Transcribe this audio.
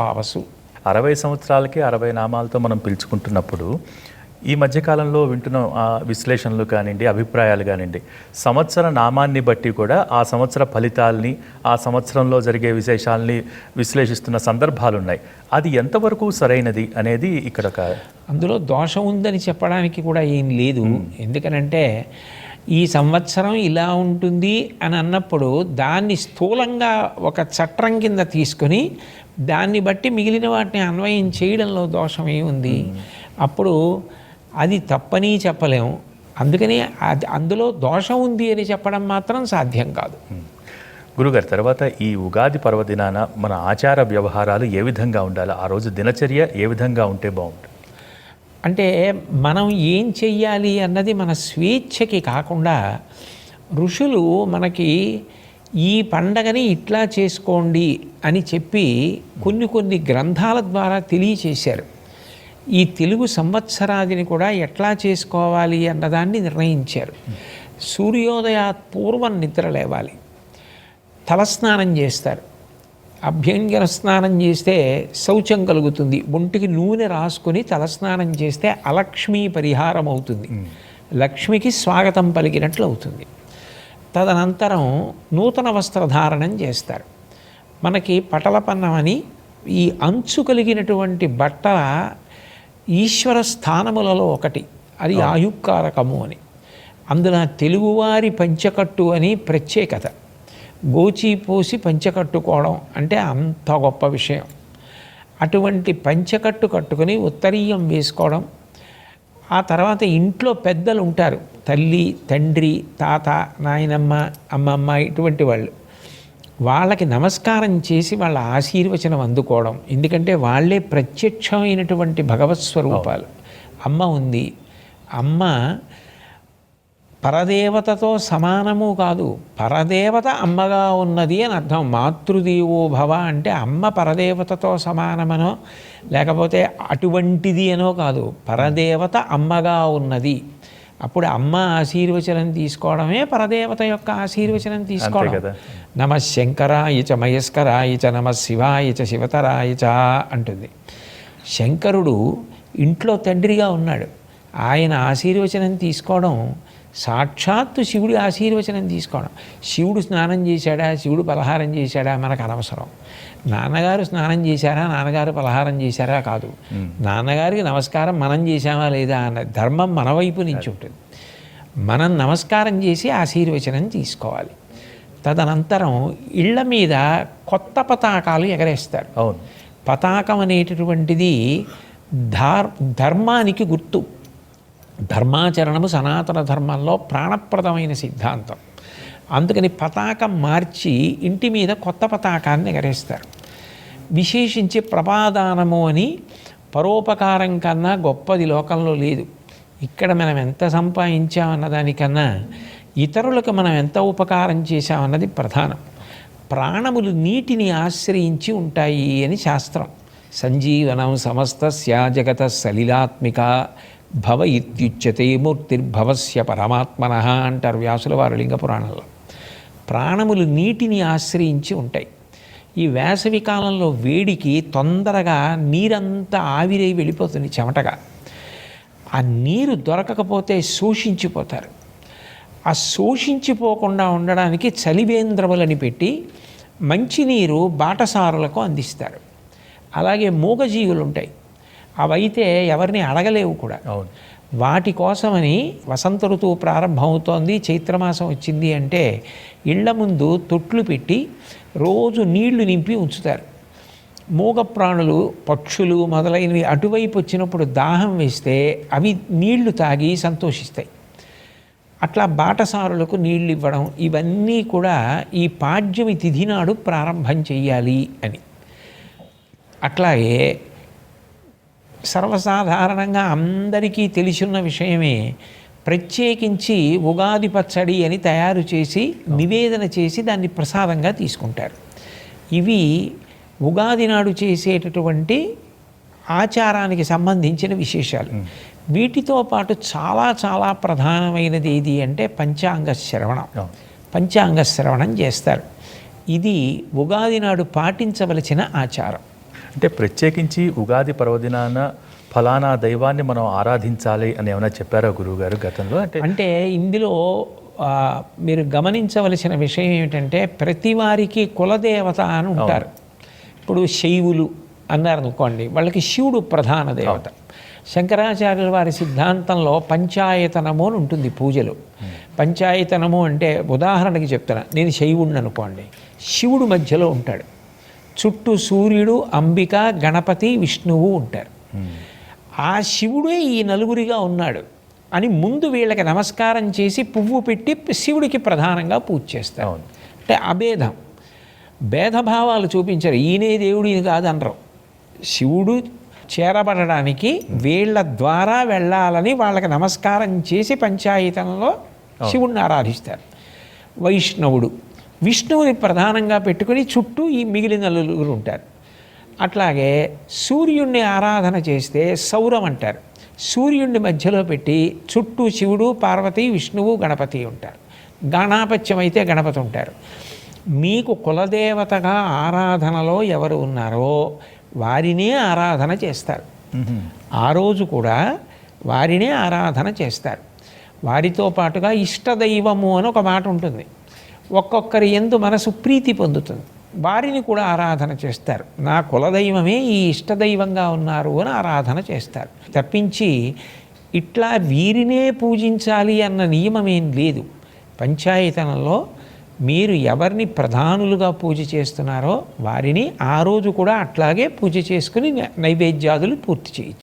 భావసు. 60 సంవత్సరాలకి 60 నామాలతో మనం పిలుచుకుంటున్నప్పుడు ఈ మధ్యకాలంలో వింటున్న విశ్లేషణలు కానివ్వండి, అభిప్రాయాలు కానివ్వండి, సంవత్సర నామాన్ని బట్టి కూడా ఆ సంవత్సర ఫలితాలని, ఆ సంవత్సరంలో జరిగే విశేషాలని విశ్లేషిస్తున్న సందర్భాలు ఉన్నాయి. అది ఎంతవరకు సరైనది అనేది ఇక్కడ అందులో దోషం ఉందని చెప్పడానికి కూడా ఏం లేదు. ఎందుకనంటే ఈ సంవత్సరం ఇలా ఉంటుంది అని అన్నప్పుడు దాన్ని స్థూలంగా ఒక చట్రం కింద తీసుకొని దాన్ని బట్టి మిగిలిన వాటిని అన్వయం చేయడంలో దోషం ఏముంది? అప్పుడు అది తప్పని చెప్పలేము. అందుకని అందులో దోషం ఉంది అని చెప్పడం మాత్రం సాధ్యం కాదు. గురుగారు, తర్వాత ఈ ఉగాది పర్వదినాన మన ఆచార వ్యవహారాలు ఏ విధంగా ఉండాలి? ఆ రోజు దినచర్య ఏ విధంగా ఉంటే బాగుంటుంది? అంటే మనం ఏం చెయ్యాలి అన్నది మన స్వేచ్ఛకి కాకుండా ఋషులు మనకి ఈ పండగని ఇట్లా చేసుకోండి అని చెప్పి కొన్ని గ్రంథాల ద్వారా తెలియచేశారు. ఈ తెలుగు సంవత్సరాదిని కూడా ఎట్లా చేసుకోవాలి అన్నదాన్ని నిర్ణయించారు. సూర్యోదయాత్ పూర్వం నిద్ర లేవాలి, తలస్నానం చేస్తారు. అభ్యంగన స్నానం చేస్తే శౌచం కలుగుతుంది. ఒంటికి నూనె రాసుకొని తలస్నానం చేస్తే అలక్ష్మీ పరిహారం అవుతుంది, లక్ష్మికి స్వాగతం పలికినట్లు అవుతుంది. తదనంతరం నూతన వస్త్రధారణం చేస్తారు. మనకి పటలపన్నమని ఈ అంచు కలిగినటువంటి బట్టల ఈశ్వర స్థానములలో ఒకటి, అది ఆయుక్కారకము అని. అందున తెలుగువారి పంచకట్టు అని ప్రత్యేకత. గోచి పోసి పంచకట్టుకోవడం అంటే అంత గొప్ప విషయం. అటువంటి పంచకట్టు కట్టుకొని ఉత్తరీయం వేసుకోవడం. ఆ తర్వాత ఇంట్లో పెద్దలు ఉంటారు, తల్లి, తండ్రి, తాత, నాయనమ్మ, అమ్మమ్మ, ఇటువంటి వాళ్ళు. వాళ్ళకి నమస్కారం చేసి వాళ్ళ ఆశీర్వచనం అందుకోవడం. ఎందుకంటే వాళ్ళే ప్రత్యక్షమైనటువంటి భగవత్ స్వరూపాలు. అమ్మ ఉంది, అమ్మ పరదేవతతో సమానము కాదు, పరదేవత అమ్మగా ఉన్నది అని అర్థం. మాతృదేవో భవ అంటే అమ్మ పరదేవతతో సమానమనో లేకపోతే అటువంటిది అనో కాదు, పరదేవత అమ్మగా ఉన్నది. అప్పుడు అమ్మ ఆశీర్వచనం తీసుకోవడమే పరదేవత యొక్క ఆశీర్వచనం తీసుకోవడం. నమ శంకరాయ చ మయస్కరాయ చ నమ శివాయ చ శివతరాయ చ అంటుంది. శంకరుడు ఇంట్లో తండ్రిగా ఉన్నాడు, ఆయన ఆశీర్వచనం తీసుకోవడం సాక్షాత్తు శివుడి ఆశీర్వచనం తీసుకోవడం. శివుడు స్నానం చేశాడా, శివుడు పలహారం చేశాడా మనకు అనవసరం. నాన్నగారు స్నానం చేశారా, నాన్నగారు పలహారం చేశారా కాదు, నాన్నగారికి నమస్కారం మనం చేశామా లేదా అన్న ధర్మం మన వైపు నుంచి ఉంటుంది. మనం నమస్కారం చేసి ఆశీర్వచనం తీసుకోవాలి. తదనంతరం ఇళ్ల మీద కొత్త పతాకాలు ఎగరేస్తారు. అవును, పతాకం అనేటటువంటిది ధర్మానికి గుర్తు. ధర్మాచరణము సనాతన ధర్మంలో ప్రాణప్రదమైన సిద్ధాంతం. అందుకని పతాకం మార్చి ఇంటి మీద కొత్త పతాకాన్ని ఎగరేస్తారు. విశేషించి ప్రపాదానము అని పరోపకారం కన్నా గొప్పది లోకంలో లేదు. ఇక్కడ మనం ఎంత సంపాదించామన్న దానికన్నా ఇతరులకు మనం ఎంత ఉపకారం చేశామన్నది ప్రధానం. ప్రాణములు నీటిని ఆశ్రయించి ఉంటాయి అని శాస్త్రం. సంజీవనం సమస్తస్య జగత సలిలాత్మిక భవ ఇత్యుచ్యతే మూర్తిర్భవస్య పరమాత్మనః అంటారు వ్యాసుల వారు లింగ పురాణంలో. ప్రాణములు నీటిని ఆశ్రయించి ఉంటాయి. ఈ వేసవి కాలంలో వేడికి తొందరగా నీరంతా ఆవిరై వెళ్ళిపోతుంది చెమటగా. ఆ నీరు దొరకకపోతే శోషించిపోతారు. ఆ శోషించిపోకుండా ఉండడానికి చలివేంద్రములని పెట్టి మంచినీరు బాటసారులకు అందిస్తారు. అలాగే మూగజీవులు ఉంటాయి, అవైతే ఎవరిని అడగలేవు కూడా. వాటి కోసమని వసంత ఋతువు ప్రారంభమవుతోంది, చైత్రమాసం వచ్చింది అంటే ఇళ్ల ముందు తొట్లు పెట్టి రోజు నీళ్లు నింపి ఉంచుతారు. మూగ ప్రాణులు, పక్షులు మొదలైనవి అటువైపు వచ్చినప్పుడు దాహం వేస్తే అవి నీళ్లు తాగి సంతోషిస్తాయి. అట్లా బాటసారులకు నీళ్ళు ఇవ్వడం, ఇవన్నీ కూడా ఈ పాడ్యమి తిథి నాడు ప్రారంభం చెయ్యాలి అని. అట్లాగే సర్వసాధారణంగా అందరికీ తెలిసిన విషయమే, ప్రత్యేకించి ఉగాది పచ్చడి అని తయారు చేసి నివేదన చేసి దాన్ని ప్రసాదంగా తీసుకుంటారు. ఇవి ఉగాది నాడు చేసేటటువంటి ఆచారానికి సంబంధించిన విశేషాలు. వీటితో పాటు చాలా చాలా ప్రధానమైనది ఏది అంటే పంచాంగ శ్రవణం. పంచాంగ శ్రవణం చేస్తారు. ఇది ఉగాది నాడు పాటించవలసిన ఆచారం. అంటే ప్రత్యేకించి ఉగాది పర్వదినాన ఫలానా దైవాన్ని మనం ఆరాధించాలి అని ఏమైనా చెప్పారా గురువుగారు గతంలో? అంటే ఇందులో మీరు గమనించవలసిన విషయం ఏమిటంటే ప్రతి వారికి కులదేవత అని ఉంటారు. ఇప్పుడు శైవులు అన్నారనుకోండి, వాళ్ళకి శివుడు ప్రధాన దేవత. శంకరాచార్యుల వారి సిద్ధాంతంలో పంచాయతనము అని ఉంటుంది పూజలు. పంచాయతనము అంటే ఉదాహరణకి చెప్తాను, నేను శైవుడిని అనుకోండి, శివుడు మధ్యలో ఉంటాడు, చుట్టూ సూర్యుడు, అంబిక, గణపతి, విష్ణువు ఉంటారు. ఆ శివుడే ఈ నలుగురిగా ఉన్నాడు అని ముందు వీళ్ళకి నమస్కారం చేసి పువ్వు పెట్టి శివుడికి ప్రధానంగా పూజ చేస్తారు. అంటే అభేదం, భేదభావాలు చూపించారు. ఈయనే దేవుడు ఇది కాదనరు. శివుడు చేరబడడానికి వీళ్ళ ద్వారా వెళ్ళాలని వాళ్ళకి నమస్కారం చేసి పంచాయతనంలో శివుడిని ఆరాధిస్తారు. వైష్ణవుడు విష్ణువుని ప్రధానంగా పెట్టుకుని చుట్టూ ఈ మిగిలిన నలుగురు ఉంటారు. అట్లాగే సూర్యుడిని ఆరాధన చేస్తే సౌరం అంటారు. సూర్యుడిని మధ్యలో పెట్టి చుట్టూ శివుడు, పార్వతి, విష్ణువు, గణపతి ఉంటారు. గణాపత్యం అయితే గణపతి ఉంటారు. మీకు కులదేవతగా ఆరాధనలో ఎవరు ఉన్నారో వారినే ఆరాధన చేస్తారు. ఆ రోజు కూడా వారినే ఆరాధన చేస్తారు. వారితో పాటుగా ఇష్టదైవము అని ఒక మాట ఉంటుంది. ఒక్కొక్కరి యందు మనసు ప్రీతి పొందుతుంది, వారిని కూడా ఆరాధన చేస్తారు. నా కులదైవమే ఈ ఇష్టదైవంగా ఉన్నారు అని ఆరాధన చేస్తారు. తప్పించి ఇట్లా వీరినే పూజించాలి అన్న నియమమేం లేదు. పంచాయతనంలో మీరు ఎవరిని ప్రధానులుగా పూజ చేస్తున్నారో వారిని ఆ రోజు కూడా అట్లాగే పూజ చేసుకుని నైవేద్యాదులు పూర్తి చేయొచ్చు.